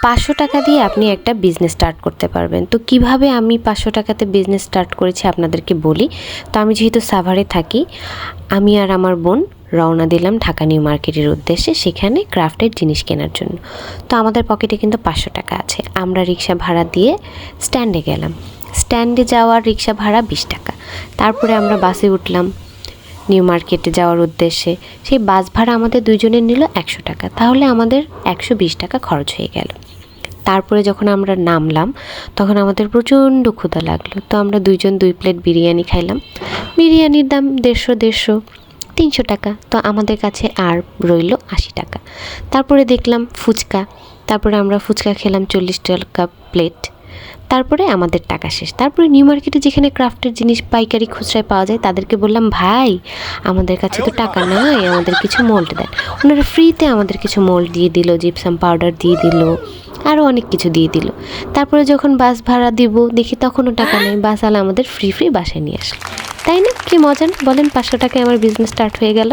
500 টাকা দিয়ে আপনি একটা বিজনেস স্টার্ট করতে পারবেন। তো কিভাবে আমি 500 টাকাতে বিজনেস স্টার্ট করেছি আপনাদেরকে বলি। তো আমি যেহেতু সাভারে থাকি, আমি আর আমার বোন রওনা দিলাম ঢাকা নিউ মার্কেটের উদ্দেশ্যে, সেখানে ক্রাফটের জিনিস কেনার জন্য। তো আমাদের পকেটে কিন্তু 500 টাকা আছে। আমরা রিক্সা ভাড়া দিয়ে স্ট্যান্ডে গেলাম। স্ট্যান্ডে যাওয়ার রিক্সা ভাড়া 20 টাকা। তারপরে আমরা বাসে উঠলাম নিউ মার্কেটে যাওয়ার উদ্দেশ্যে। সেই বাস ভাড়া আমাদের দুইজনের নিল 100 টাকা। তাহলে আমাদের 120 টাকা খরচ হয়ে গেল। তারপরে যখন আমরা নামলাম তখন আমাদের প্রচণ্ড ক্ষুধা লাগলো। তো আমরা দুইজন 2 প্লেট বিরিয়ানি খাইলাম। বিরিয়ানির দাম 150 300 টাকা। তো আমাদের কাছে আর রইল 80 টাকা। তারপরে দেখলাম ফুচকা। তারপরে আমরা ফুচকা খেলাম 40 টাকা প্লেট। তারপরে আমাদের টাকা শেষ। তারপরে নিউ মার্কেটে যেখানে ক্রাফটের জিনিস পাইকারি খুচরায় পাওয়া যায় তাদেরকে বললাম, ভাই আমাদের কাছে তো টাকা নাই, আমাদের কিছু মোল্ড দেন। ওনারা ফ্রিতে আমাদের কিছু মোল্ড দিয়ে দিল, জিপসাম পাউডার দিয়ে দিল, আরও অনেক কিছু দিয়ে দিল। তারপরে যখন বাস ভাড়া দিব দেখি তখনও টাকা নেই। বাসওয়ালা আমাদের ফ্রি বাসায় নিয়ে আসলো। তাই না? কি মজা না বলেন? 500 টাকায় আমার বিজনেস স্টার্ট হয়ে গেল।